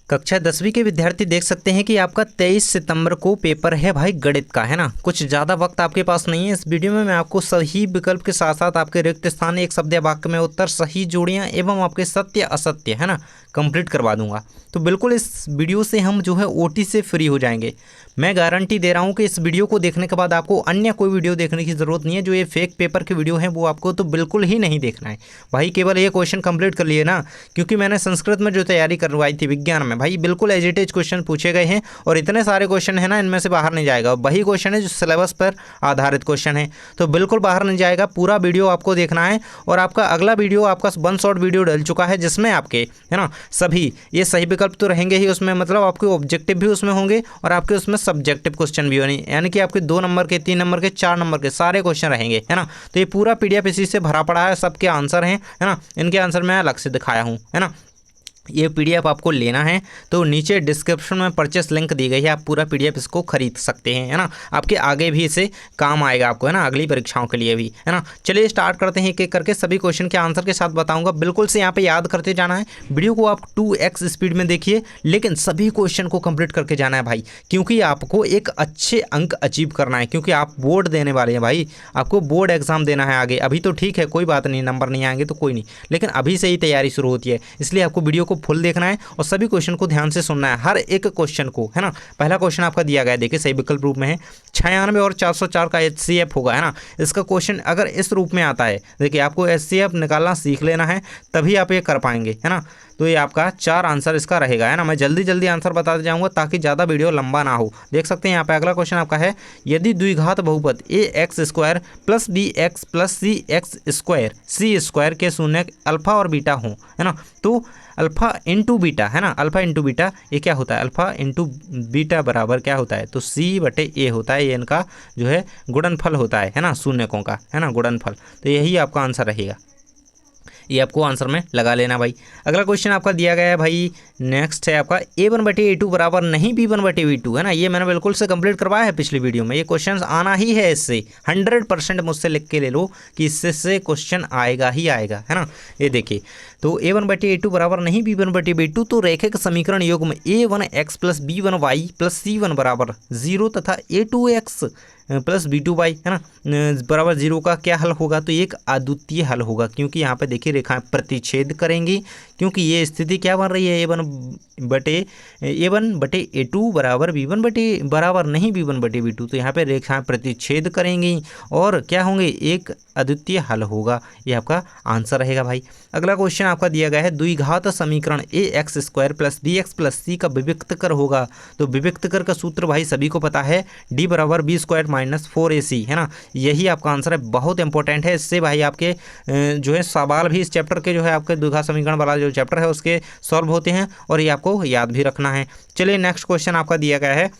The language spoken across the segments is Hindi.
कक्षा 10वीं के विद्यार्थी देख सकते हैं कि आपका 23 सितंबर को पेपर है भाई गणित का, है ना। कुछ ज़्यादा वक्त आपके पास नहीं है। इस वीडियो में मैं आपको सही विकल्प के साथ साथ आपके रिक्त स्थान, एक शब्द या वाक्य में उत्तर, सही जोड़ियां एवं आपके सत्य असत्य, है ना, कंप्लीट करवा दूंगा। तो बिल्कुल इस वीडियो से हम जो है ओटी से फ्री हो जाएंगे। मैं गारंटी दे रहा हूँ कि इस वीडियो को देखने के बाद आपको अन्य कोई वीडियो देखने की ज़रूरत नहीं है। जो ये फेक पेपर के वीडियो हैं वो आपको तो बिल्कुल ही नहीं देखना है भाई। केवल ये क्वेश्चन कंप्लीट कर लिए ना, क्योंकि मैंने संस्कृत में जो तैयारी करवाई थी विज्ञान में, भाई बिल्कुल एज इट इज क्वेश्चन पूछे गए हैं और इतने सारे क्वेश्चन है ना, इनमें से बाहर नहीं जाएगा। वही क्वेश्चन है जो सिलेबस पर आधारित क्वेश्चन है, तो बिल्कुल बाहर नहीं जाएगा। पूरा वीडियो आपको देखना है। और आपका अगला वीडियो आपका वन शॉट वीडियो डल चुका है जिसमें आपके, है ना, सभी ये सही विकल्प तो रहेंगे ही उसमें, मतलब आपके ऑब्जेक्टिव भी उसमें होंगे और आपके उसमें सब्जेक्टिव क्वेश्चन भी होंगे, यानी कि आपके 2 नंबर के, 3 नंबर के, 4 नंबर के सारे क्वेश्चन रहेंगे, है ना। तो ये पूरा पीडीएफ इसी से भरा पड़ा है, सबके आंसर हैं, है ना। इनके आंसर मैं अलग से दिखाया हूँ, है ना। ये पीडीएफ आपको लेना है तो नीचे डिस्क्रिप्शन में परचेस लिंक दी गई है, आप पूरा पीडीएफ इसको खरीद सकते हैं, है ना। आपके आगे भी इसे काम आएगा आपको, है ना, अगली परीक्षाओं के लिए भी, है ना। चलिए स्टार्ट करते हैं एक एक करके। सभी क्वेश्चन के आंसर के साथ बताऊंगा, बिल्कुल से यहाँ पे याद करते जाना है। वीडियो को आप 2x स्पीड में देखिए, लेकिन सभी क्वेश्चन को कंप्लीट करके जाना है भाई, क्योंकि आपको एक अच्छे अंक अचीव करना है, क्योंकि आप बोर्ड देने वाले हैं भाई। आपको बोर्ड एग्जाम देना है आगे। अभी तो ठीक है, कोई बात नहीं, नंबर नहीं आएंगे तो कोई नहीं, लेकिन अभी से ही तैयारी शुरू होती है, इसलिए आपको वीडियो को फुल देखना है और सभी क्वेश्चन को ध्यान से सुनना है, हर एक क्वेश्चन को, है ना। पहला क्वेश्चन आपका दिया गया है, देखिए सही विकल्प रूप में है। 96 और 404 का HCF होगा, है ना। इसका क्वेश्चन अगर इस रूप में आता है, देखिए आपको HCF निकालना सीख लेना है, तभी आप ये कर पाएंगे, है ना। तो ये आपका 4 आंसर इसका रहेगा, है ना। मैं जल्दी जल्दी आंसर बताते जाऊंगा ताकि ज़्यादा वीडियो लंबा ना हो। देख सकते हैं यहाँ पे अगला क्वेश्चन आपका है, यदि द्विघात बहुपद ax² + bx + cx² c² के शून्य अल्फा और बीटा हो, है ना, तो अल्फा इंटू बीटा, है ना, अल्फा इंटू बीटा ये क्या होता है, अल्फा इंटू बीटा बराबर क्या होता है, तो c/a होता है। ये इनका जो है गुणनफल होता है ना, शून्यकों का, है ना, गुणनफल। तो यही आपका आंसर रहेगा, ये आपको आंसर में लगा लेना भाई। अगला क्वेश्चन आपका दिया गया है भाई, नेक्स्ट है आपका a1/a2 बराबर नहीं b1/b2, है ना। ये मैंने बिल्कुल से कंप्लीट करवाया है पिछली वीडियो में। ये क्वेश्चन आना ही है इससे, 100% मुझसे लिख के ले लो कि इससे क्वेश्चन आएगा ही आएगा, है ना। ये देखिए, तो a1/a2 बराबर नहीं b1/b2, तो रेखिक समीकरण युग्म a1x + b1y + c1 बराबर 0 तथा a2x + b2y, है ना, बराबर 0 का क्या हल होगा, तो एक अद्वितीय हल होगा, क्योंकि यहाँ पे देखिए रेखाएं प्रतिच्छेद करेंगी, क्योंकि ये स्थिति क्या बन रही है, a1/a2 बराबर बराबर नहीं b1/b2, तो यहाँ पे रेखाएं प्रतिच्छेद करेंगी और क्या होंगे, एक अद्वितीय हल होगा। ये आपका आंसर रहेगा भाई। अगला क्वेश्चन आपका दिया गया है, द्विघात समीकरण ax² + bx + c का विविक्तकर होगा, तो विविक्तकर का सूत्र भाई सभी को पता है, d बराबर b² - 4ac, है ना। यही आपका आंसर है, बहुत इंपॉर्टेंट है। इससे भाई आपके जो है सवाल भी इस चैप्टर के, जो है आपके द्विघात समीकरण वाला जो चैप्टर है उसके सॉल्व होते हैं, और ये आपको याद भी रखना है। चलिए नेक्स्ट क्वेश्चन आपका दिया गया है,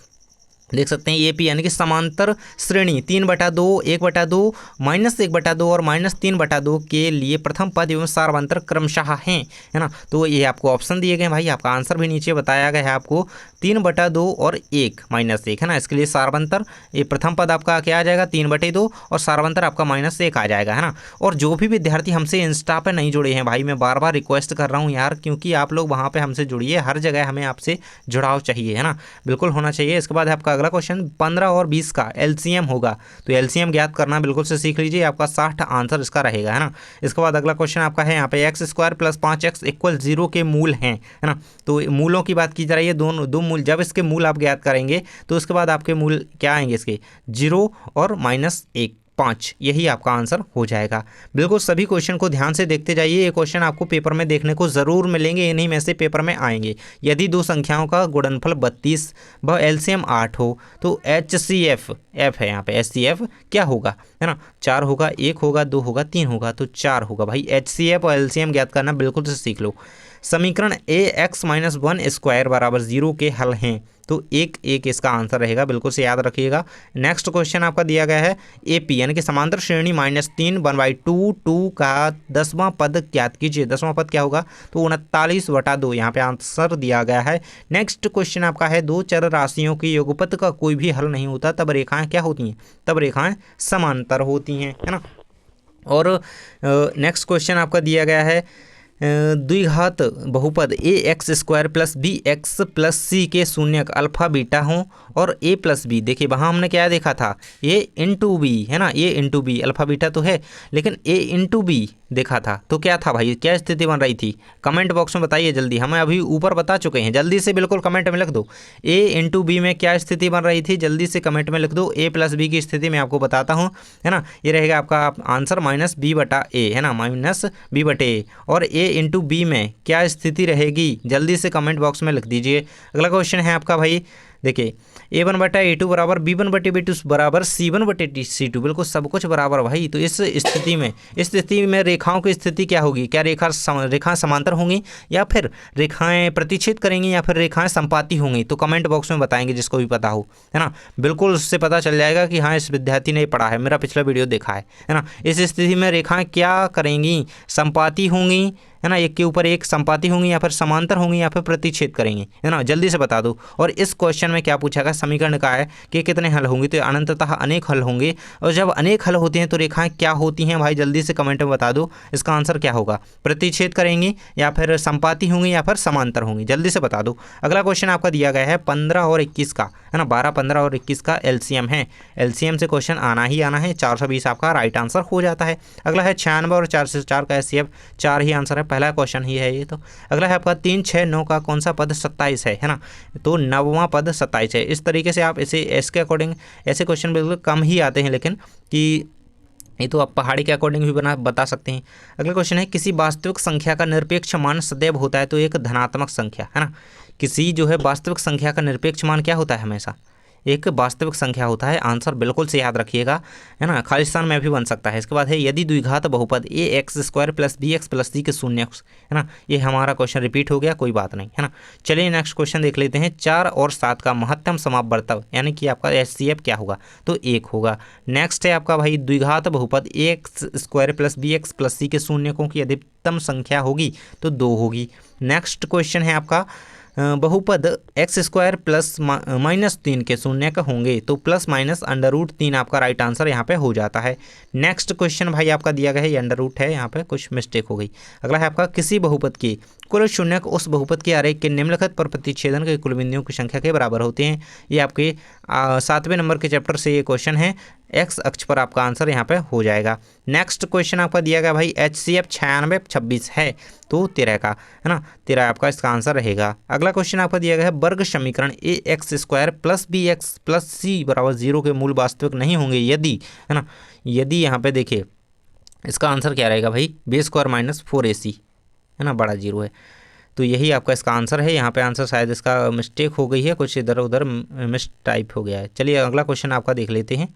देख सकते हैं AP यानी कि समांतर श्रेणी 3/2, 1/2, -1/2 और -3/2 के लिए प्रथम पद एवं सारवंतर क्रमशः हैं, है ना। तो ये आपको ऑप्शन दिए गए भाई, आपका आंसर भी नीचे बताया गया है आपको, 3/2 और 1 -1, है ना। इसके लिए सारवंतर, ये प्रथम पद आपका क्या आ जाएगा, 3/2 और सारवंतर आपका -1 आ जाएगा, है ना। और जो भी विद्यार्थी हमसे इंस्टा पे नहीं जुड़े हैं भाई, मैं बार बार रिक्वेस्ट कर रहा हूँ यार, क्योंकि आप लोग वहाँ पे हमसे जुड़िए, हर जगह हमें आपसे जुड़ाव चाहिए, है ना, बिल्कुल होना चाहिए। इसके बाद आपका अगला क्वेश्चन 15 और 20 का LCM होगा, तो LCM ज्ञात करना बिल्कुल से सीख लीजिए, आपका 60 आंसर इसका रहेगा, है ना। इसके बाद अगला क्वेश्चन आपका है यहाँ पे, x² + 5x = 0 के मूल हैं, है ना। तो मूलों की बात की जा रही है, दो मूल, जब इसके मूल आप ज्ञात करेंगे तो उसके बाद आपके मूल क्या आएंगे, इसके 0 और -1, 5, यही आपका आंसर हो जाएगा। बिल्कुल सभी क्वेश्चन को ध्यान से देखते जाइए, ये क्वेश्चन आपको पेपर में देखने को ज़रूर मिलेंगे, इन्हीं में से पेपर में आएंगे। यदि 2 संख्याओं का गुणनफल 32 व LCM 8 हो, तो HCF F है यहाँ पे, HCF क्या होगा, है ना, 4 होगा, 1 होगा, 2 होगा, 3 होगा, तो 4 होगा भाई। HCF और LCM ज्ञात करना बिल्कुल से सीख लो। समीकरण ax - 1² बराबर 0 के हल हैं, तो 1 इसका आंसर रहेगा, बिल्कुल से याद रखिएगा। नेक्स्ट क्वेश्चन आपका दिया गया है, AP यानी कि समांतर श्रेणी -3 1/2 2 का 10वां पद ज्ञात कीजिए। 10वां पद क्या होगा, तो 39/2, यहाँ पे आंसर दिया गया है। नेक्स्ट क्वेश्चन आपका है, 2 चर राशियों की योगपत का कोई भी हल नहीं होता, तब रेखाएं क्या होती हैं, तब रेखाएं समांतर होती हैं, है ना। और नेक्स्ट क्वेश्चन आपका दिया गया है, द्विघात बहुपद A X square plus B X plus C के शून्यक अल्फा बीटा हों और ए प्लस बी, देखिए वहाँ हमने क्या देखा था, ए इंटू बी है ना, ए इंटू बी, अल्फा बीटा तो है लेकिन ए इंटू बी देखा था, तो क्या था भाई, क्या स्थिति बन रही थी, कमेंट बॉक्स में बताइए जल्दी, हमें अभी ऊपर बता चुके हैं, जल्दी से बिल्कुल कमेंट में लिख दो, ए इंटू बी में क्या स्थिति बन रही थी, जल्दी से कमेंट में लिख दो, ए प्लस बी की स्थिति मैं आपको बताता हूँ, है ना, ये रहेगा आपका आंसर माइनस बी बटा ए, है ना, माइनस बी बटे ए, और ए इंटू बी में क्या स्थिति रहेगी, जल्दी से कमेंट बॉक्स में लिख दीजिए। अगला क्वेश्चन है आपका भाई, देखिए a1 बटा a2 बराबर b1 बटे b2 बराबर c1 बटे c2, बिल्कुल सब कुछ बराबर भाई। तो इस स्थिति में रेखाओं की स्थिति क्या होगी, क्या रेखाएं समांतर होंगी या फिर रेखाएं प्रतिच्छेद करेंगी या फिर रेखाएं संपाती होंगी, तो कमेंट बॉक्स में बताएंगे जिसको भी पता हो, है ना, बिल्कुल उससे पता चल जाएगा कि हाँ इस विद्यार्थी ने पढ़ा है, मेरा पिछला वीडियो देखा है ना। इस स्थिति में रेखाएं क्या करेंगी, संपाती होंगी, है ना, एक के ऊपर एक संपाती होंगी या फिर समांतर होंगी या फिर प्रतिच्छेद करेंगी, है ना, जल्दी से बता दो। और इस क्वेश्चन में क्या पूछा गया, समीकरण का है कि कितने हल होंगे, तो अनंततः अनेक हल होंगे, और जब अनेक हल होते हैं तो रेखाएं क्या होती हैं भाई, जल्दी से कमेंट में बता दो, इसका आंसर क्या होगा, प्रतिच्छेद करेंगी या फिर संपाती होंगी या फिर समांतर होंगी, जल्दी से बता दो। अगला क्वेश्चन आपका दिया गया है 15 और 21 का, है ना, 12, 15 और 21 का एलसीएम है, एलसीएम से क्वेश्चन आना ही आना है, 420 आपका राइट आंसर हो जाता है। अगला है 96 और 404 का एचसीएफ, 4 ही आंसर है, पहला क्वेश्चन ही है ये। तो अगला है आपका 3, 6, 9 का कौन सा पद 27 है ना, तो 9वां पद 27 है। इस तरीके से आप इसे इसके अकॉर्डिंग, ऐसे क्वेश्चन बिल्कुल कम ही आते हैं लेकिन कि ये तो आप पहाड़ी के अकॉर्डिंग भी बता सकते हैं। अगला क्वेश्चन है, किसी वास्तविक संख्या का निरपेक्ष मान सदैव होता है, तो एक धनात्मक संख्या, है ना, किसी जो है वास्तविक संख्या का निरपेक्ष मान क्या होता है, हमेशा एक वास्तविक संख्या होता है, आंसर बिल्कुल से याद रखिएगा, है ना, खालिस्तान में भी बन सकता है। इसके बाद है, यदि द्विघात बहुपद A X square plus B X plus C के शून्य, है ना, ये हमारा क्वेश्चन रिपीट हो गया, कोई बात नहीं, है ना। चलिए नेक्स्ट क्वेश्चन देख लेते हैं, 4 और 7 का महत्तम समापवर्तक यानी कि आपका एचसीएफ क्या होगा, तो 1 होगा। नेक्स्ट है आपका भाई, द्विघात बहुपद A X square plus B X plus C के शून्यकों की अधिकतम संख्या होगी, तो 2 होगी। नेक्स्ट क्वेश्चन है आपका, बहुपद एक्स स्क्वायर प्लस माइनस 3 के शून्यक होंगे, तो प्लस माइनस √3 आपका राइट आंसर यहाँ पे हो जाता है। नेक्स्ट क्वेश्चन भाई आपका दिया गया है, ये √ है, यहाँ पे कुछ मिस्टेक हो गई। अगला है आपका, किसी बहुपद की कुल शून्यक उस बहुपद के आरेख के निम्नलिखित पर प्रतिच्छेदन के कुल बिंदुओं की संख्या के बराबर होते हैं। ये आपके 7वें नंबर के चैप्टर से ये क्वेश्चन है, एक्स अक्ष पर आपका आंसर यहाँ पे हो जाएगा। नेक्स्ट क्वेश्चन आपका दिया गया भाई, एचसीएफ 96, 26 है, तो 13 का, है ना, 13 आपका इसका आंसर रहेगा। अगला क्वेश्चन आपका दिया गया है, वर्ग समीकरण A X square plus B X plus C बराबर 0 के मूल वास्तविक नहीं होंगे यदि, है ना, यदि यहाँ पे देखिए इसका आंसर क्या रहेगा भाई, बी स्क्वायर माइनस 4ac, है ना, बड़ा 0 है, तो यही आपका इसका आंसर है। यहाँ पे आंसर शायद इसका मिस्टेक हो गई है, कुछ इधर उधर मिस टाइप हो गया है। चलिए अगला क्वेश्चन आपका देख लेते हैं।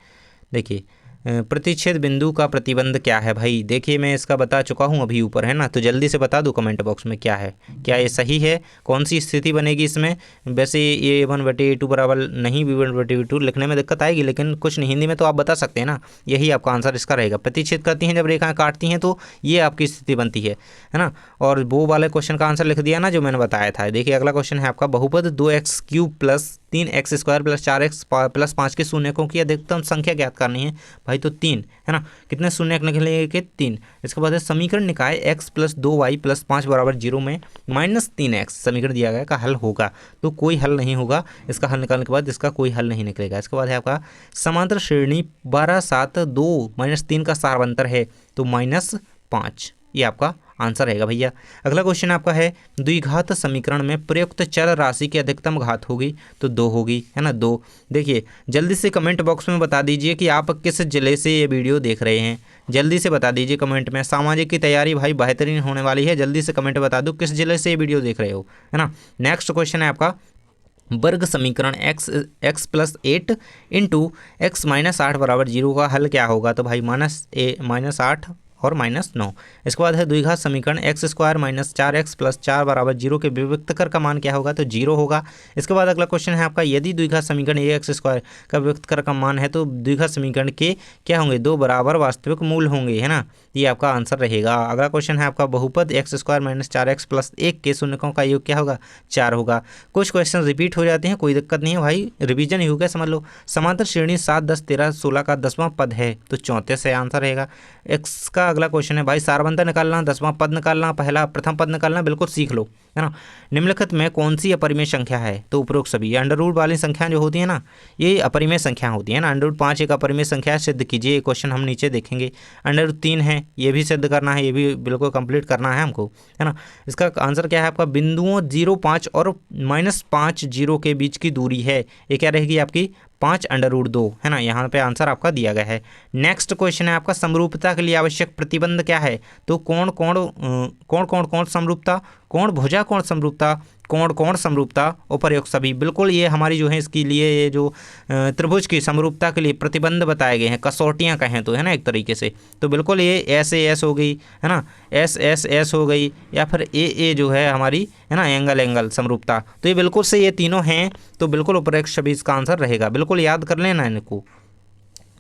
देखिए प्रतिच्छेद बिंदु का प्रतिबंध क्या है भाई, देखिए मैं इसका बता चुका हूँ अभी ऊपर, है ना, तो जल्दी से बता दो कमेंट बॉक्स में क्या है, क्या ये सही है, कौन सी स्थिति बनेगी इसमें। वैसे a1 बटे a2 बराबर नहीं, b1 बटे b2 लिखने में दिक्कत आएगी, लेकिन कुछ नहीं, हिंदी में तो आप बता सकते हैं ना, यही आपका आंसर इसका रहेगा। प्रतिच्छेद करती हैं जब रेखाएं काटती हैं तो ये आपकी स्थिति बनती है ना, और वो वाले क्वेश्चन का आंसर लिख दिया ना जो मैंने बताया था। देखिए अगला क्वेश्चन है आपका, बहुपद 2x³ plus 3x square plus 4x plus 5 के शून्यकों की अधिकतम संख्या ज्ञात करनी है भाई, तो 3, है ना, कितने शून्यक निकलेंगे कि 3। इसके बाद है, समीकरण निकाय x प्लस 2y प्लस 5 बराबर 0 में -3x समीकरण दिया गया का हल होगा, तो कोई हल नहीं होगा, इसका हल निकालने के बाद इसका कोई हल नहीं निकलेगा। इसके बाद है आपका, समांतर श्रेणी 12, 7, 2 -3 का सारवंतर है, तो -5, ये आपका आंसर रहेगा भैया। अगला क्वेश्चन आपका है, द्विघात समीकरण में प्रयुक्त चर राशि की अधिकतम घात होगी, तो 2 होगी, है ना, 2। देखिए जल्दी से कमेंट बॉक्स में बता दीजिए कि आप किस जिले से ये वीडियो देख रहे हैं, जल्दी से बता दीजिए कमेंट में। सामाजिक की तैयारी भाई बेहतरीन होने वाली है, जल्दी से कमेंट बता दो किस जिले से ये वीडियो देख रहे हो, है ना। नेक्स्ट क्वेश्चन है आपका, वर्ग समीकरण x plus 8 into x minus 8 बराबर 0 का हल क्या होगा, तो भाई -8 और -9। इसके बाद है, द्विघात समीकरण x square minus 4x plus 4 बराबर 0 के विभक्तकर का मान क्या होगा, तो 0 होगा। इसके बाद अगला क्वेश्चन है आपका, यदि द्विघात समीकरण ax स्क्वायर का विभक्तकर का मान है तो द्विघात समीकरण के क्या होंगे, 2 बराबर वास्तविक मूल होंगे, है ना, ये आपका आंसर रहेगा। अगला क्वेश्चन है आपका, बहुपद x square minus 4x plus 1 के शून्यकों का योग क्या होगा, 4 होगा। कुछ क्वेश्चन रिपीट हो जाते हैं, कोई दिक्कत नहीं है भाई, रिवीजन ही हो गया समझ लो। समांतर श्रेणी 7, 10, 13, 16 का 10वां पद है, तो 34 से आंसर रहेगा। x का अगला क्वेश्चन है भाई, सारवंतर निकालना, 10वां पद निकालना, प्रथम पद निकालना, बिल्कुल सीख लो, है ना। निम्नलिखित में कौन सी अपरिमेय संख्या है? तो उपरोक्त सभी। अंडर रूट वाली संख्या जो होती है ना, ये अपरिमेय संख्या होती है ना। अंडर रूट 5 एक अपरिमेय संख्या है, सिद्ध कीजिए। ये क्वेश्चन हम नीचे देखेंगे। अंडर रूट 3 है, ये भी सिद्ध करना है, ये भी बिल्कुल कंप्लीट करना है हमको, है ना। इसका आंसर क्या है आपका? बिंदुओं 0, 5 और -5 0 के बीच की दूरी है, ये क्या रहेगी आपकी? 5 अंडर रूट 2, है ना। यहाँ पे आंसर आपका दिया गया है। नेक्स्ट क्वेश्चन है आपका, समरूपता के लिए आवश्यक प्रतिबंध क्या है? तो कोण समरूपता, कोण भुजा कोण समरूपता, कोण समरूपता, उपर्युक्त सभी। बिल्कुल ये हमारी जो है इसके लिए ये जो त्रिभुज की समरूपता के लिए प्रतिबंध बताए गए हैं, कसौटियाँ कहें तो, है ना, एक तरीके से। तो बिल्कुल ये एस हो गई, है ना, एस हो गई, या फिर ए जो है हमारी, है ना, एंगल समरूपता। तो ये बिल्कुल से ये तीनों हैं, तो बिल्कुल उपर्युक्त सभी इसका आंसर रहेगा। बिल्कुल याद कर लेना इनको,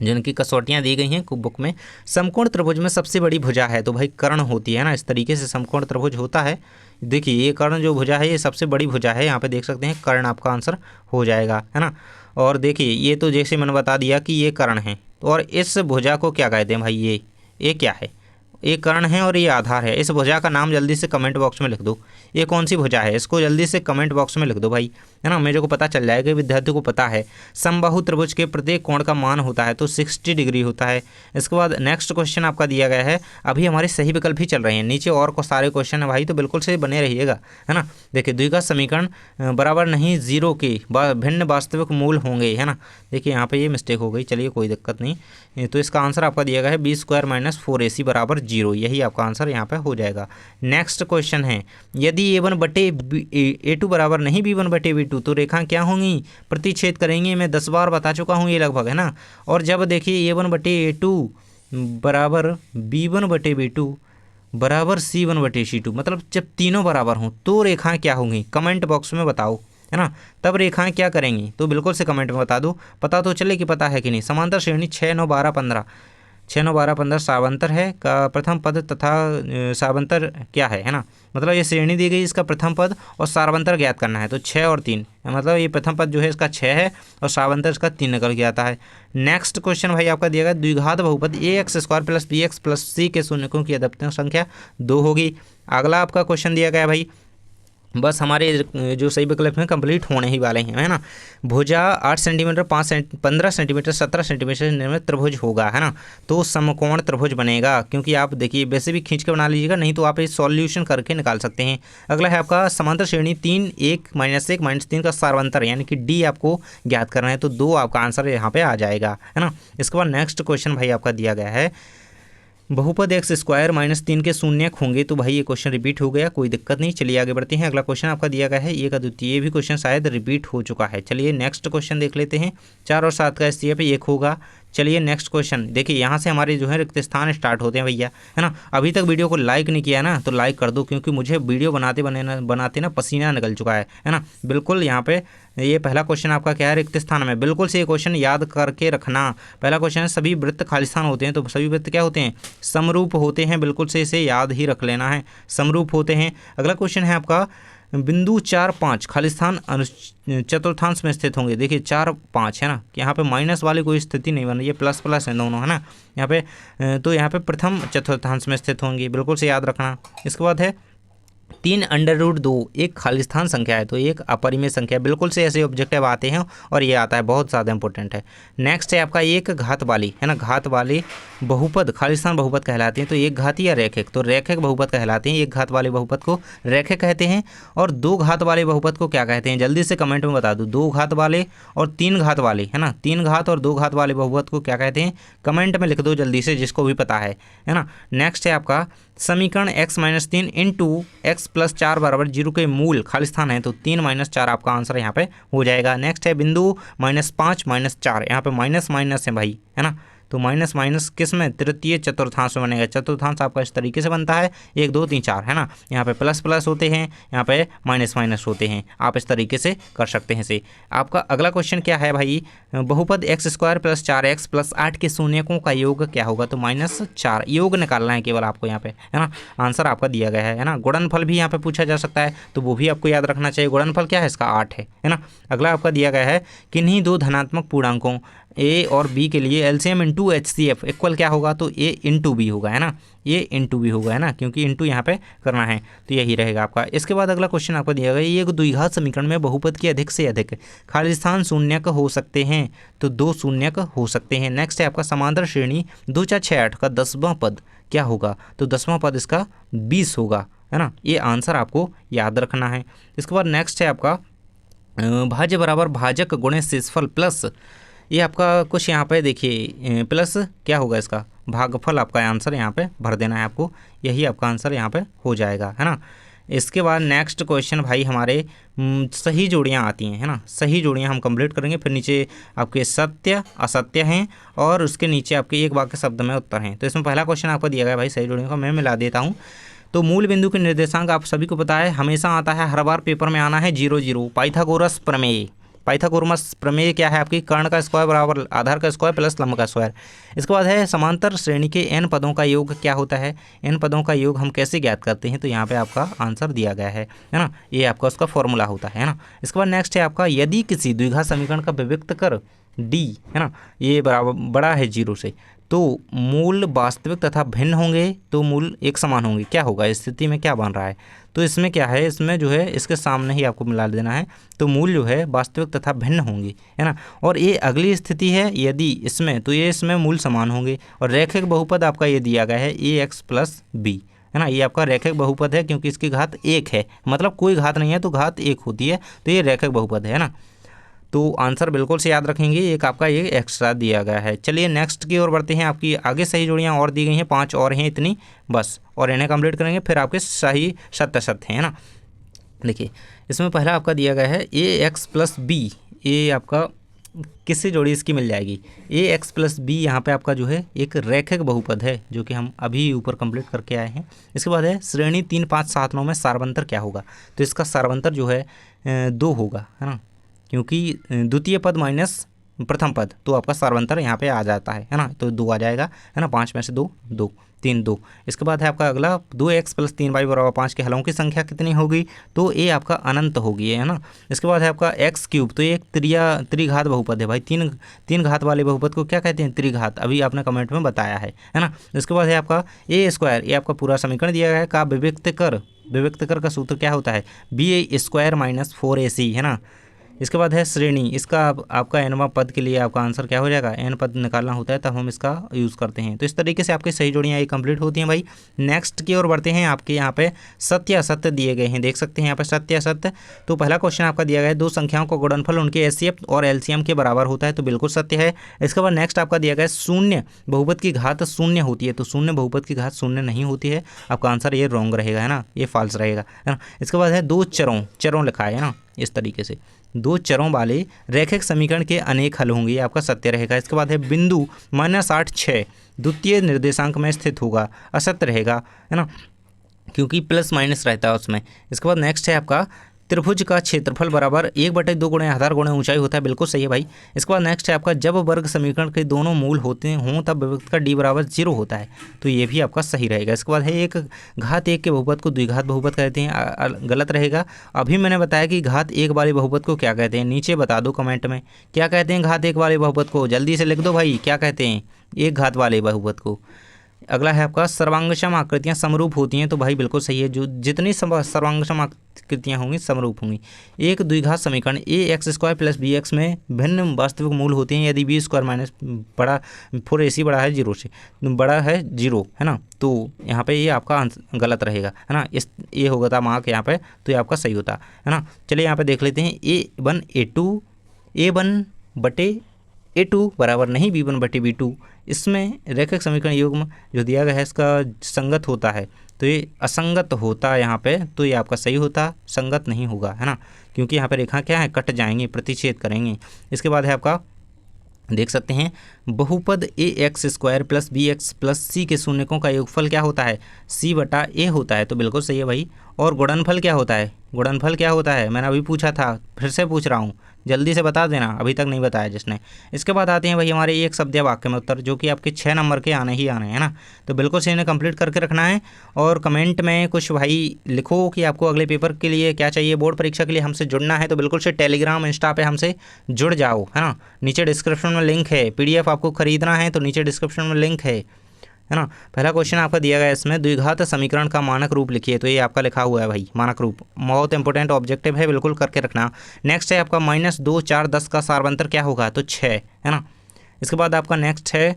जिनकी कसौटियाँ दी गई हैं बुक में। समकोण त्रिभुज में सबसे बड़ी भुजा है, तो भाई कर्ण होती है ना। इस तरीके से समकोण त्रिभुज होता है। देखिए ये कर्ण जो भुजा है, ये सबसे बड़ी भुजा है। यहाँ पे देख सकते हैं, कर्ण आपका आंसर हो जाएगा, है ना। और देखिए ये तो जैसे मैंने बता दिया कि ये कर्ण है, और इस भुजा को क्या कहते हैं भाई? ये क्या है? ये कर्ण है और ये आधार है। इस भुजा का नाम जल्दी से कमेंट बॉक्स में लिख दो। ये कौन सी भुजा है, इसको जल्दी से कमेंट बॉक्स में लिख दो भाई, है ना। मेरे को पता चल जाएगा, विद्यार्थी को पता है। समबाहु त्रिभुज के प्रत्येक कोण का मान होता है तो 60 डिग्री होता है। इसके बाद नेक्स्ट क्वेश्चन आपका दिया गया है। अभी हमारे सही विकल्प ही चल रहे हैं, नीचे और को सारे क्वेश्चन है भाई, तो बिल्कुल से बने रहिएगा, है ना। देखिए द्विघात समीकरण बराबर नहीं 0 के भिन्न वास्तविक मूल होंगे, है ना। देखिए यहाँ पे ये मिस्टेक हो गई, चलिए कोई दिक्कत नहीं। तो इसका आंसर आपका दिया गया है b² - 4ac बराबर 0, यही आपका आंसर यहाँ पे हो जाएगा। नेक्स्ट क्वेश्चन है, यदि a1 बटे a2 बराबर नहीं b1 बटे b2 तो रेखा क्या होंगी? प्रतिच्छेद करेंगे। मैं 10 बार बता चुका हूँ ये लगभग, है ना। और जब देखिए a1 बटे a2 बराबर b1 बटे b2 बराबर c1 बटे c2, मतलब जब तीनों बराबर हों तो रेखाएं क्या होंगी? कमेंट बॉक्स में बताओ, है ना। तब रेखाएं क्या करेंगी? तो बिल्कुल से कमेंट में बता दो, पता तो चले कि पता है कि नहीं। समांतर श्रेणी 6, 9, 12, 15, 6, 9, 12, 15 सावंतर है का प्रथम पद तथा सावंतर क्या है ना। मतलब ये श्रेणी दी गई, इसका प्रथम पद और सारवंतर ज्ञात करना है। तो 6 और 3, मतलब ये प्रथम पद जो है इसका 6 है और सावंतर इसका 3 निकल के आता है। नेक्स्ट क्वेश्चन भाई आपका दिया गया, द्विघात बहुपद ax² + bx + c के शून्यकों की अद्वितीय संख्या 2 होगी। अगला आपका क्वेश्चन दिया गया भाई, बस हमारे जो सही विकल्प हैं कंप्लीट होने ही वाले हैं, है ना। भुजा 8 सेंटीमीटर, 15 सेंटीमीटर, 17 सेंटीमीटर से निर्मित त्रिभुज होगा, है ना। तो समकोण त्रिभुज बनेगा, क्योंकि आप देखिए वैसे भी खींच के बना लीजिएगा, नहीं तो आप इस सॉल्यूशन करके निकाल सकते हैं। अगला है आपका समांतर श्रेणी 3, 1, -1, -3 का सारवंतर, यानी कि डी आपको ज्ञात करना है, तो 2 आपका आंसर यहाँ पे आ जाएगा, है ना। इसके बाद नेक्स्ट क्वेश्चन भाई आपका दिया गया है, बहुपद x² - 3 के शून्यक होंगे। तो भाई ये क्वेश्चन रिपीट हो गया, कोई दिक्कत नहीं, चलिए आगे बढ़ते हैं। अगला क्वेश्चन आपका दिया गया है, ये का द्वितीय, ये भी क्वेश्चन शायद रिपीट हो चुका है। चलिए नेक्स्ट क्वेश्चन देख लेते हैं। 4 और 7 का एसटीएफ पे 1 होगा। चलिए नेक्स्ट क्वेश्चन देखिए, यहाँ से हमारे जो है रिक्त स्थान स्टार्ट होते हैं भैया, है ना। अभी तक वीडियो को लाइक नहीं किया ना, तो लाइक कर दो, क्योंकि मुझे वीडियो बनाते ना पसीना निकल चुका है ना। बिल्कुल यहाँ पे ये पहला क्वेश्चन आपका क्या है, रिक्त स्थान में। बिल्कुल से ये क्वेश्चन याद करके रखना। पहला क्वेश्चन है, सभी वृत्त खाली स्थान होते हैं, तो सभी वृत्त क्या होते हैं? समरूप होते हैं। बिल्कुल से इसे याद ही रख लेना है, समरूप होते हैं। अगला क्वेश्चन है आपका, बिंदु 4, 5 खाली स्थान चतुर्थांश में स्थित होंगे। देखिए 4, 5 है ना, यहाँ पे माइनस वाली कोई स्थिति नहीं बन रही है, प्लस प्लस है दोनों, है ना। यहाँ पे तो यहाँ पे प्रथम चतुर्थांश में स्थित होंगे, बिल्कुल से याद रखना। इसके बाद है 3 √2 एक खाली स्थान संख्या है, तो एक अपरिमेय संख्या। बिल्कुल से ऐसे ऑब्जेक्टिव आते हैं और ये आता है, बहुत ज़्यादा इंपॉर्टेंट है। नेक्स्ट है आपका एक घात वाली, है ना, घात वाली बहुपद खाली स्थान बहुपद कहलाते हैं। तो एक घाती या रैखिक, तो रैखिक बहुपद कहलाते हैं। एक घात वाले बहुपद को रैखिक कहते हैं, और 2 घात वाले बहुपद को क्या कहते हैं? जल्दी से कमेंट में बता दो। 2 घात वाले और 3 घात वाले, है ना, 3 घात और 2 घात वाले बहुपद को क्या कहते हैं? कमेंट में लिख दो जल्दी से, जिसको भी पता है ना। नेक्स्ट है आपका समीकरण x - 3 × x + 4 बराबर 0 के मूल खाली स्थान है, तो 3 - 4 आपका आंसर यहाँ पे हो जाएगा। नेक्स्ट है बिंदु -5 - 4, यहाँ पे माइनस माइनस है भाई, है ना। तो माइनस माइनस किस में? तृतीय चतुर्थांश में बनेगा। चतुर्थांश आपका इस तरीके से बनता है, 1, 2, 3, 4, है ना। यहाँ पे प्लस प्लस होते हैं, यहाँ पे माइनस माइनस होते हैं। आप इस तरीके से कर सकते हैं इसे। आपका अगला क्वेश्चन क्या है भाई, बहुपद x² + 4x + 8 के शून्यकों का योग क्या होगा? तो -4 योग निकालना है केवल आपको यहाँ पे, है ना। आंसर आपका दिया गया है ना। गुणनफल भी यहाँ पे पूछा जा सकता है, तो वो भी आपको याद रखना चाहिए। गुणनफल क्या है इसका? 8 है ना। अगला आपका दिया गया है, किन्हीं 2 धनात्मक पूर्णांकों ए और बी के लिए एलसीएम इंटू HCF इक्वल क्या होगा, तो ए इंटू बी होगा, है ना, ये इंटू बी होगा, है ना, क्योंकि इंटू यहाँ पे करना है, तो यही रहेगा आपका। इसके बाद अगला क्वेश्चन आपको दिया गया, एक द्विघात समीकरण में बहुपद की अधिक से अधिक खाली स्थान शून्यक हो सकते हैं, तो 2 शून्यक हो सकते हैं। नेक्स्ट है आपका समांतर श्रेणी 2 4 6 8 का 10वां पद क्या होगा, तो 10वां पद इसका 20 होगा, है ना, ये आंसर आपको याद रखना है। इसके बाद नेक्स्ट है आपका भाज्य बराबर भाजक गुणे शेषफल प्लस, ये आपका कुछ यहाँ पे देखिए प्लस क्या होगा, इसका भागफल आपका आंसर यहाँ पे भर देना है आपको, यही आपका आंसर यहाँ पे हो जाएगा, है ना। इसके बाद नेक्स्ट क्वेश्चन भाई हमारे सही जोड़ियाँ आती हैं, है ना, सही जोड़ियाँ हम कंप्लीट करेंगे, फिर नीचे आपके सत्य असत्य हैं और उसके नीचे आपके एक वाक्य शब्द में उत्तर हैं। तो इसमें पहला क्वेश्चन आपको दिया गया भाई सही जोड़ियों का, मैं मिला देता हूँ। तो मूल बिंदु के निर्देशांक आप सभी को पता है, हमेशा आता है, हर बार पेपर में आना है 0 0। पाइथागोरस प्रमेय, पाइथागोरस प्रमेय क्या है आपकी, कर्ण का स्क्वायर बराबर आधार का स्क्वायर प्लस लंब का स्क्वायर। इसके बाद है समांतर श्रेणी के n पदों का योग क्या होता है, n पदों का योग हम कैसे ज्ञात करते हैं, तो यहाँ पे आपका आंसर दिया गया है ना, ये आपका उसका फॉर्मूला होता है ना। इसके बाद नेक्स्ट है आपका, यदि किसी द्विघात समीकरण का विभक्त कर d, है ना, ये बराबर बड़ा है 0 से, तो मूल वास्तविक तथा भिन्न होंगे, तो मूल एक समान होंगे, क्या होगा इस स्थिति में, क्या बन रहा है, तो इसमें क्या है, इसमें जो है इसके सामने ही आपको मिला देना है, तो मूल जो है वास्तविक तथा भिन्न होंगे, है ना। और ये अगली स्थिति है यदि इसमें, तो ये इसमें मूल समान होंगे। और रैखिक बहुपद आपका ये दिया गया है ax + b, है ना, ये आपका रैखिक बहुपद है क्योंकि इसकी घात 1 है, मतलब कोई घात नहीं है तो घात 1 होती है, तो ये रैखिक बहुपद है ना। तो आंसर बिल्कुल से याद रखेंगे, एक आपका ये एक्स्ट्रा दिया गया है। चलिए नेक्स्ट की ओर बढ़ते हैं, आपकी आगे सही जोड़ियाँ और दी गई हैं, 5 और हैं इतनी बस, और इन्हें कंप्लीट करेंगे, फिर आपके सही सत्य है ना। देखिए इसमें पहला आपका दिया गया है ax + b, ये आपका किससे जोड़ी इसकी मिल जाएगी, ax + b यहाँ पे आपका जो है एक रैखिक बहुपद है, जो कि हम अभी ऊपर कंप्लीट करके आए हैं। इसके बाद है श्रेणी 3 5 7 9 में सारवंतर क्या होगा, तो इसका सारवंतर जो है 2 होगा, है ना, क्योंकि द्वितीय पद माइनस प्रथम पद, तो आपका सारवंतर यहाँ पे आ जाता है ना, तो 2 आ जाएगा, है ना, 5 में से 2 2 3 2। इसके बाद है आपका अगला 2x + 3y = 5 के हलों की संख्या कितनी होगी, तो ये आपका अनंत होगी, है ना। इसके बाद है आपका x³ तो ये एक त्रिघात बहुपद है भाई, तीन घात वाले बहुपद को क्या कहते हैं, त्रिघात, अभी आपने कमेंट में बताया है ना। इसके बाद है आपका a², ये आपका पूरा समीकरण दिया गया है, का विभक्त कर का सूत्र क्या होता है, ba² - 4ac, है ना। इसके बाद है श्रेणी, इसका आपका nवां पद के लिए आपका आंसर क्या हो जाएगा, n पद निकालना होता है तब हम इसका यूज़ करते हैं। तो इस तरीके से आपकी सही जोड़ियाँ ये कंप्लीट होती हैं भाई। नेक्स्ट की ओर बढ़ते हैं, आपके यहाँ पे सत्य असत्य दिए गए हैं, देख सकते हैं यहाँ पे सत्य असत्य। तो पहला क्वेश्चन आपका दिया गया है, 2 संख्याओं का गुणनफल उनके HCF और LCM के बराबर होता है, तो बिल्कुल सत्य है। इसके बाद नेक्स्ट आपका दिया गया है, शून्य बहुपद की घात 0 होती है, तो शून्य बहुपद की घात 0 नहीं होती है, आपका आंसर ये रॉन्ग रहेगा, है ना, ये फॉल्स रहेगा, है ना। इसके बाद है 2 चरों लिखा है ना, इस तरीके से 2 चरों वाले रैखिक समीकरण के अनेक हल होंगे, आपका सत्य रहेगा। इसके बाद है बिंदु -8 6 द्वितीय निर्देशांक में स्थित होगा, असत्य रहेगा, है ना, क्योंकि प्लस माइनस रहता है उसमें। इसके बाद नेक्स्ट है आपका त्रिभुज का क्षेत्रफल बराबर 1/2 गुणे आधार गुणे ऊंचाई होता है, बिल्कुल सही है भाई। इसके बाद नेक्स्ट है आपका जब वर्ग समीकरण के दोनों मूल होते हों तब विभक्त का d = 0 होता है, तो ये भी आपका सही रहेगा। इसके बाद है एक घात 1 के बहुपद को द्विघात बहुपद कहते हैं, गलत रहेगा। अभी मैंने बताया कि घात 1 वाले बहुपद को क्या कहते हैं, नीचे बता दो कमेंट में क्या कहते हैं घात 1 वाले बहुपद को, जल्दी से लिख दो भाई, क्या कहते हैं एक घात वाले बहुपद को। अगला है आपका सर्वांगसम आकृतियाँ समरूप होती हैं, तो भाई बिल्कुल सही है, जो जितनी सर्वांगसम आकृतियाँ होंगी समरूप होंगी। एक द्विघात समीकरण ax² + bx में भिन्न वास्तविक मूल होते हैं यदि b² - बड़ा 4ac बड़ा है 0 से, बड़ा है 0, है ना, तो यहाँ पे ये आपका गलत रहेगा, है ना, इस ये होगा था मार्क यहाँ पे, तो ये आपका सही होता है ना। चलिए यहाँ पे देख लेते हैं, a1 बराबर नहीं b1/b2, इसमें रैखिक समीकरण युग्म जो दिया गया है इसका संगत होता है, तो ये असंगत होता है यहाँ पे, तो ये आपका सही होता, संगत नहीं होगा, है ना, क्योंकि यहाँ पे रेखा क्या है, कट जाएंगे, प्रतिच्छेद करेंगे। इसके बाद है आपका देख सकते हैं बहुपद ax² + bx + c के शून्यकों का योगफल क्या होता है, c/a होता है, तो बिल्कुल सही है भाई। और गुणनफल क्या होता है, गुणनफल क्या होता है, मैंने अभी पूछा था, फिर से पूछ रहा हूँ, जल्दी से बता देना अभी तक नहीं बताया जिसने। इसके बाद आते हैं भाई हमारे एक शब्द या वाक्य में उत्तर, जो कि आपके 6 नंबर के आने ही आने हैं ना। तो बिल्कुल से इन्हें कंप्लीट करके रखना है और कमेंट में कुछ भाई लिखो कि आपको अगले पेपर के लिए क्या चाहिए। बोर्ड परीक्षा के लिए हमसे जुड़ना है तो बिल्कुल से टेलीग्राम इंस्टा पे हमसे जुड़ जाओ, है ना। नीचे डिस्क्रिप्शन में लिंक है, PDF आपको खरीदना है तो नीचे डिस्क्रिप्शन में लिंक है ना। पहला क्वेश्चन आपका दिया गया है, इसमें द्विघात समीकरण का मानक रूप लिखिए। तो ये आपका लिखा हुआ है भाई मानक रूप, बहुत इंपॉर्टेंट ऑब्जेक्टिव है, बिल्कुल करके रखना। नेक्स्ट है आपका -2, 4, 10 का सारवंतर क्या होगा, तो 6, है ना। इसके बाद आपका नेक्स्ट है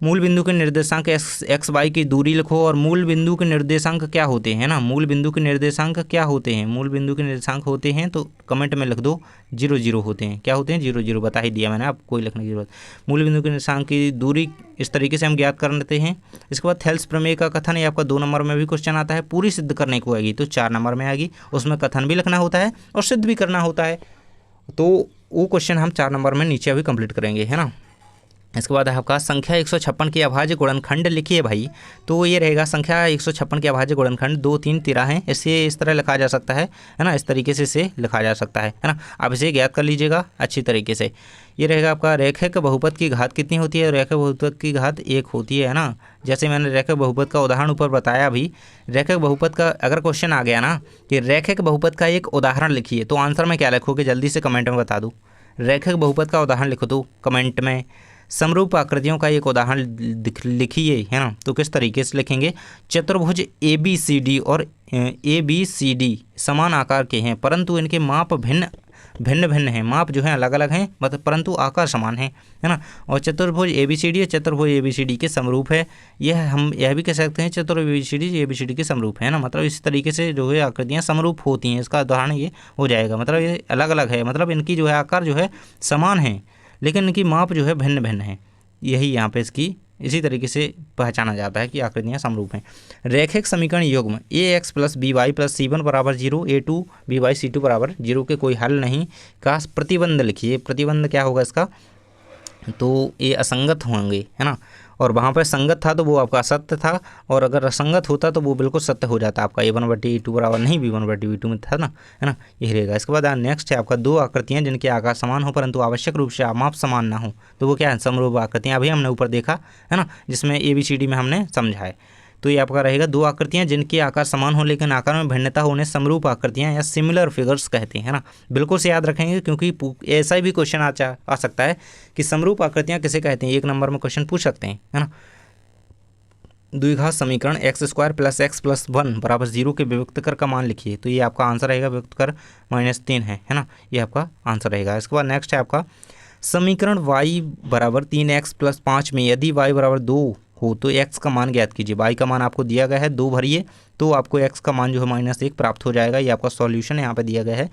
मूल बिंदु के निर्देशांक एक्स वाई की दूरी लिखो और मूल बिंदु के निर्देशांक क्या होते हैं ना। मूल बिंदु के निर्देशांक क्या होते हैं, मूल बिंदु के निर्देशांक होते हैं तो कमेंट में लिख दो 0, 0 होते हैं। क्या होते हैं, 0, 0 बता ही दिया मैंने, आप कोई लिखने की जरूरत। मूल बिंदु के निर्देशांक की दूरी इस तरीके से हम ज्ञात कर लेते हैं। इसके बाद थेल्स प्रमेय का कथन, ये आपका 2 नंबर में भी क्वेश्चन आता है, पूरी सिद्ध करने को आएगी तो 4 नंबर में आएगी। उसमें कथन भी लिखना होता है और सिद्ध भी करना होता है, तो वो क्वेश्चन हम 4 नंबर में नीचे अभी कंप्लीट करेंगे, है ना। इसके बाद आपका संख्या 156 की अभाज्य गुणनखंड लिखिए भाई। तो ये रहेगा संख्या 156 की अभाज्य गुणनखंड 2, 3, 13 है। इसे इस तरह लिखा जा सकता है ना, इस तरीके से इसे लिखा जा सकता है ना। आप इसे ज्ञात कर लीजिएगा अच्छी तरीके से। ये रहेगा आपका रैखिक बहुपद की घात कितनी होती है, रैखिक बहुपद की घात 1 होती है ना। जैसे मैंने रैखिक बहुपद का उदाहरण ऊपर बताया अभी, रैखिक बहुपद का अगर क्वेश्चन आ गया ना कि रैखिक बहुपद का एक उदाहरण लिखिए, तो आंसर में क्या लिखोगे जल्दी से कमेंट में बता दो। रैखिक बहुपद का उदाहरण लिखो तो कमेंट में। समरूप आकृतियों का एक उदाहरण लिखिए, है ना। तो किस तरीके से लिखेंगे, चतुर्भुज ABCD और ABCD समान आकार के हैं परंतु इनके माप भिन्न भिन्न हैं। माप जो है अलग अलग हैं मतलब परंतु आकार समान है ना। और चतुर्भुज ABCD और चतुर्भुज ABCD के समरूप है। यह हम यह भी कह सकते हैं चतुर्भुज ABCD के समरूप है ना। मतलब इस तरीके से जो है आकृतियाँ समरूप होती हैं, इसका उदाहरण ये हो जाएगा। मतलब ये अलग अलग है, मतलब इनकी जो है आकार जो है समान है लेकिन इनकी माप जो है भिन्न भिन्न है। यही यहाँ पे इसकी इसी तरीके से पहचाना जाता है कि आकृतियाँ समरूप हैं। रैखिक समीकरण युग्म AX + BY + C1 = 0, A2 BY C2 = 0 के कोई हल नहीं का प्रतिबंध लिखिए। प्रतिबंध क्या होगा इसका, तो ये असंगत होंगे, है ना। और वहाँ पर संगत था तो वो आपका असत्य था, और अगर असंगत होता तो वो बिल्कुल सत्य हो जाता आपका। A1/A2 बराबर नहीं B1/B2 में था ना, है ना। यही रहेगा। इसके बाद नेक्स्ट है आपका 2 आकृतियाँ जिनके आकार समान हो परंतु आवश्यक रूप से माप समान ना हो, तो वो क्या है, समरूप आकृतियाँ। अभी हमने ऊपर देखा है ना, जिसमें ABCD में हमने समझा है। तो ये आपका रहेगा 2 आकृतियाँ जिनके आकार समान हो लेकिन आकार में भिन्नता होने समरूप आकृतियाँ या सिमिलर फिगर्स कहते हैं ना। बिल्कुल से याद रखेंगे क्योंकि ऐसा भी क्वेश्चन आ सकता है कि समरूप आकृतियाँ किसे कहते हैं, 1 नंबर में क्वेश्चन पूछ सकते हैं, है ना। द्विघात समीकरण x² + x + 1 = 0 के विभक्त कर का मान लिखिए। तो ये आपका आंसर रहेगा, विभक्त कर -3 है ना, ये आपका आंसर रहेगा। इसके बाद नेक्स्ट है आपका समीकरण y = 3x + 5 में यदि y = 2 हो तो x का मान ज्ञात कीजिए। y का मान आपको दिया गया है 2 भरिए तो आपको x का मान जो है -1 प्राप्त हो जाएगा। ये आपका सॉल्यूशन यहाँ पे दिया गया है।